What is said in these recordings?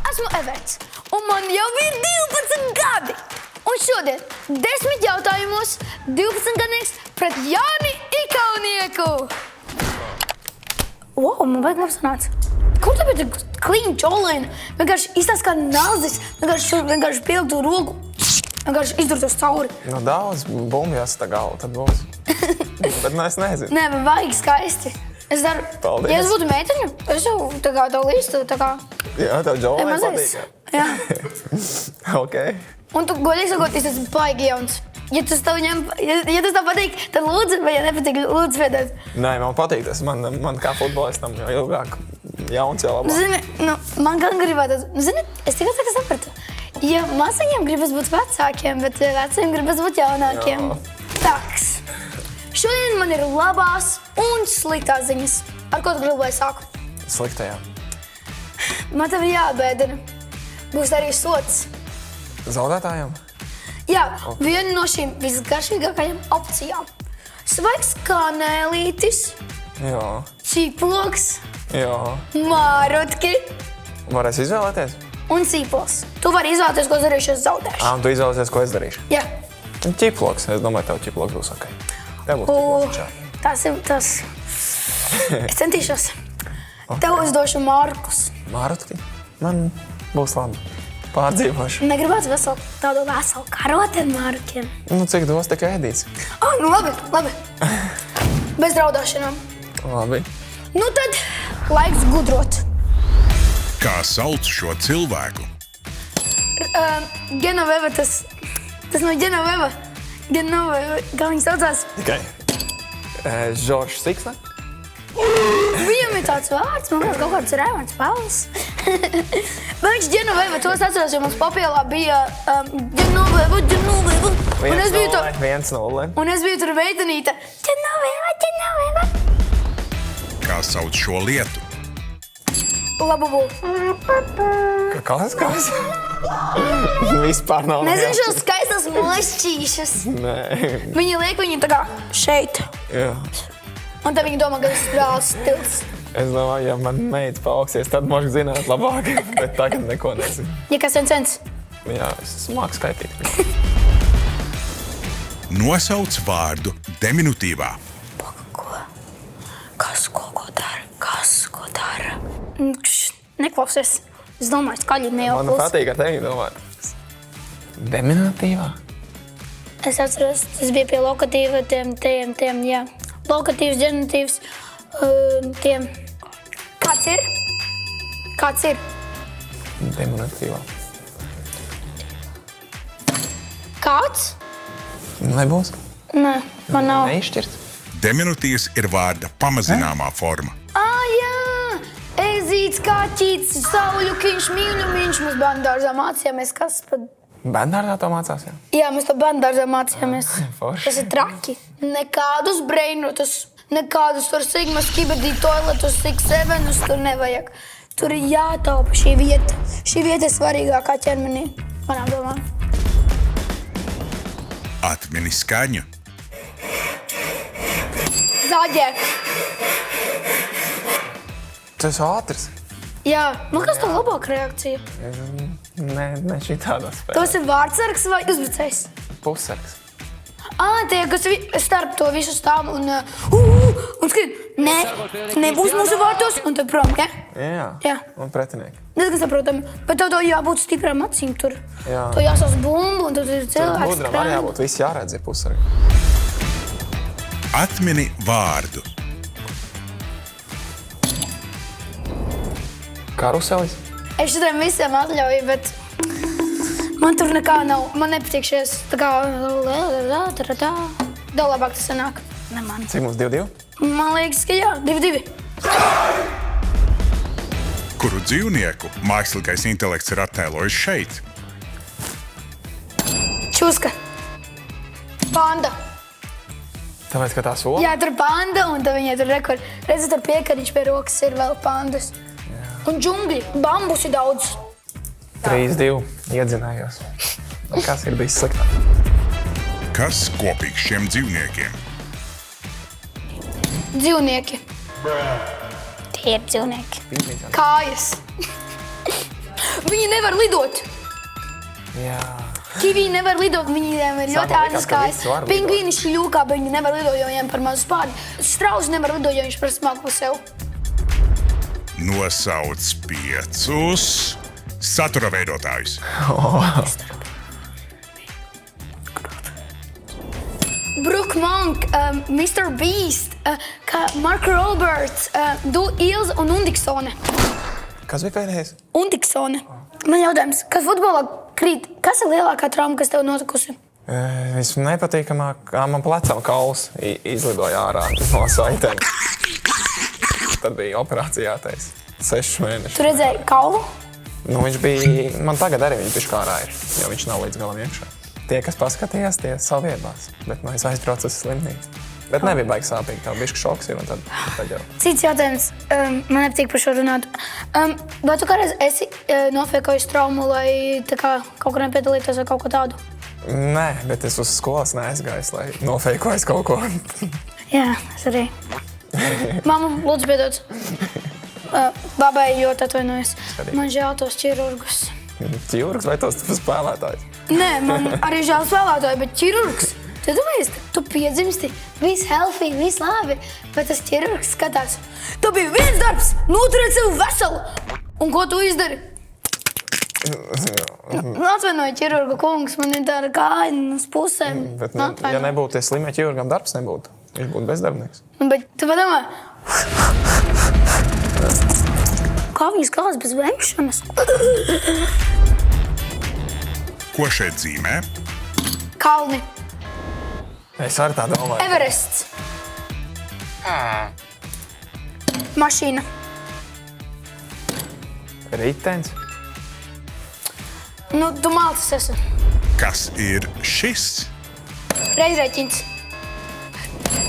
Esmu Everts, un man jau ir 12 gadi. Un šodien 10 jautājumos 12-gadnieks pret Jāni Ikaunieku. Wow, man vajag labi sanāca. Kur tev ir clean čolēna? Vienkārši izstāst kā nazis, vienkārši pielikt roku, vienkārši izdurtos cauri. Nu, daudz bumbu jāsata galva, tad būs. Bet nu, es nezinu. Nē, man vajag skaisti. Es daru, Paldies. ja es būtu meiteņa, es jau tā kā tev līstu, tā kā... Jā, tev džolēna mazais. patīk. Jā. Ok. Un tu, godīgi sakot, es esmu baigi jauns. Ja tas tev patīk, tad lūdzu, vai ja nepatīk, lūdzu svētēt. Nē, man patīk tas. Man kā futbolistam jau ilgāk jauns jau labāk. Zini, nu, man gan gribētu, zini, es tikai tā kā sapratu. Ja māsaiņiem gribas būt vecākiem, bet vecajiem gribas būt jaunākiem. Taks. Šodien man ir labās un sliktās ziņas. Ar ko tu gribi, lai sāku? Sliktajā. Man tev ir jābēdina. Būs arī sots. Zaudētājiem? Jā, viena no šīm visgaršīgākajām opcijām. Svaigs kanēlītis, Jā. ciploks, Jā. mārotki Varēs izvēlēties? un ciplos. Tu vari izvēlēties, ko darīšu, es zaudēšu. Un tu izvēlēsies, ko es darīšu? Jā. Ķiploks. Es domāju, tev ķiploks būs ok. Tev būs ķiploks čā. Tas ir tas. Es centīšos. Tev uzdošu Markus. Mārutki? Man būs labi. Pārdzīvošu. Negribētu tādu veselu karoti ar Markiem. Nu, cik dos, tik ēdīts. Nu labi. Bez draudāšanām. Labi. Nu tad laiks gudrot. Kā sauc šo cilvēku? Genoveva, tas no Genoveva. Genoveva, kā viņi saucās? Tikai. Žoržs Siksne? Viņam ir tāds vārds, man liekas, kaut kāds Raimons Pauls. Bet viņš Genoveva, to es atceros, jo mums papielā bija Genoveva. Un es biju 1-0. Un es biju tur veidenīta. Genoveva. Kā sauc šo lietu? Labubu. Kas? Vispār nav. Nezinu šos skaistas mošķīšas. Nē. Viņi liek viņu tā kā šeit. Jā. Un tad viņi domā, ka tas ir reāls stils. Es domāju, ja man meita paaugsies, tad mošu zināt labāk. Bet tagad neko nezinu. Ja kas viens. Jā, es māku skaitīt. Nosauc vārdu deminutīvā. Kas ko dara? Neklausies. Es domāju, skaļi Man neauklus. patīk ar tevi domāt. Deminutīvā? Es atceros, tas bija pie lokatīva tiem, jā. Lokatīvs, ģenitīvs, tiem. Kāds ir? Deminutīvā. Kāds? Nebūs? Nē, man nav. Neizšķirt? Deminutīvs ir vārda pamazināmā forma. Jā! Ezīts, kaķīts, sauļukiņš, mīļumiņš. Mēs bērndārzā mācījāmies, kas pat... Bērndārzā to mācās, jā? Jā, mēs to bērndārzā mācījāmies. Forši. Tas ir traki. Nekādus brainrotus, nekādus tur sigmas, kiberdī toiletus, 6-7 tur nevajag. Tur ir jātaupa šī vieta. Šī vieta ir svarīgākā ķermenī, manā domā. Atmini skaņu. Zaģē. Tas ātrs. Jā, man kas tev labāka reakcija? Ne šī tādā spēlē. Tas ir vārdsargs vai uzbrucējs? Pussargs. Tie, kas starp to visu stāv un skrien. Nebūs mūsu vārtos un tad prom, ja? Jā. Jā. Un pretinieki. Diezgan saprotami, bet tev to jābūt stiprām acīm tur. Jā. To jāsās bumbu un tur ir cilvēks Gudram arī jābūt. Viss jāredz, ja pussargi. Atmini vārdu. Karuselis? Es šitiem visiem atļauju, bet man tur nekā nav. Man nepatīk šies tā kā... Daudz labāk tas sanāk. Ne man. Cik mums 2-2? Man liekas, ka jā, 2-2. Kuru dzīvnieku mākslīgais intelekts ir attēlojis šeit? Čuska. Panda. Tāpēc, ka tā sola? Jā, tur panda un tad viņai tur rekord. Redzi, tur piekariņš pie rokas ir vēl pandas. Un džungļi, bambus ir daudz. 3-2. Iedzinājos. Kas ir bijis sliktāk? Kas kopīgs šiem dzīvniekiem? Dzīvnieki. Tie ir dzīvnieki. Kājas. Viņi nevar lidot. Jā. Kiviji nevar lidot, viņiem ir ļoti Sākumā ātras likās, ka kājas. viss var lidot. Pingvīni šļūkā, bet viņi nevar lidot, jo viņiem par mazu spārni. Strauji nevar lidot, jo viņš par smagu par sev. Nosauc 5 satura veidotājus. Brooke Monk, Mr. Beast, Mark Roberts, Ilze un Undiksone. Kas bija pēdējais? Undiksone. Man jautājums, kas futbolā krīt? Kas ir lielākā trauma, kas tev notikusi? Visnepatīkamāk, man plecam kauls izlidoja ārā no saitēm. Tad bija operācija jātais. 6 mēneši. Tu redzēji kaulu? Nu, viņš bija, man tagad arī viņš pišķi ārā ir, jo viņš nav līdz galam iekšā. Tie, kas paskatījās, tie saviebās, bet es aizbraucu uz slimnīcu. Bet nebija baigi sāpīgi, tā bišķi šoks ir un tad jau. Cits jautājums, man nepatīk par šo runāt. Vai tu kādreiz esi nofēkojis traumu, lai tā kā kaut kur nepiedalītos vai kaut ko tādu? Nē, bet es uz skolas neaizgājis, lai nofeikojis kaut ko. Jā, es arī. Mamma, lūdzu piedod. Babai ļoti atvainojos. Man žēl tos ķirurgus. Ķirurgs vai tos spēlētājs? Nē, man arī žēl spēlētāji, bet ķirurgs. Tu domājies, tu piedzimsti, viss healthy, viss labi, bet tas ķirurgs skatās. Tu bija viens darbs, noturēt sevi veselu. Un ko tu izdari? Atvainoju, ķirurga kungs, man ir tāda kāja uz pusēm. Bet, ja nebūtu slimie ķirurgam, darbs nebūtu. Viņš būtu bezdarbnieks. Bet tu padomā, kā viņas kājas bez vemšanas? Ko šeit zīmē? Kalni. Es arī tā domāju. Everests. Mašīna. Ritens. Nu, tu malcis esi. Kas ir šis? Reizrēķins.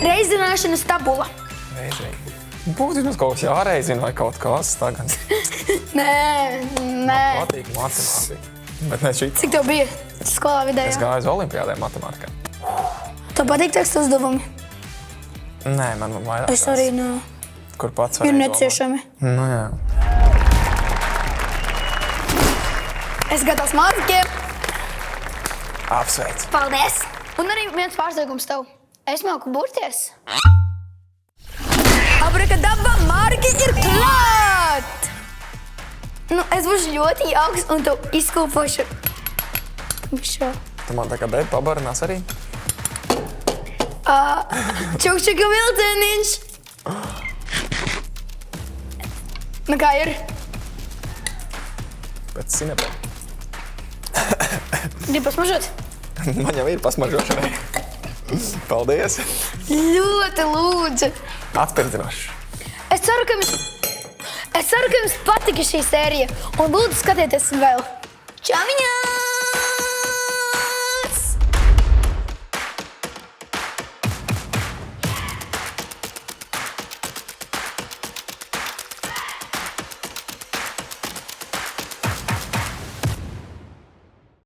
Reizzināšanas tabula. Reizīgi. Būtu mums kaut kas jāreizina vai kaut kas tagad. Nē. Patīk matemātika. Bet ne šī. Cik tev bija skolā Es vidējā? gāju uz olimpiādē matemātikā. Tev patīk tekstu uzdevumi? Nē, man vairāk Es arī, nu, kur pats ir varēja neciešami. domāt. Nu jā. Es gatavs mācikiem. Apsveic. Paldies. Un arī viens pārsteigums tev. Es māku burties. Abrakadabra, Marki ir klāt! Nu, es būšu ļoti jauks un tu izkūpošu. Šo. Tu man tā kā beidz pabarinās arī? Čukčuka vilcieniņš. Nu kā ir? Pēc sinepē. Gribu pasmažot? Man jau ir pasmažošanai. Paldies. Ļoti lūdzu. Atpirdzinoši. Es ceru, ka jums patika šī sērija. Un lūdzu skatieties vēl. Čau viņā!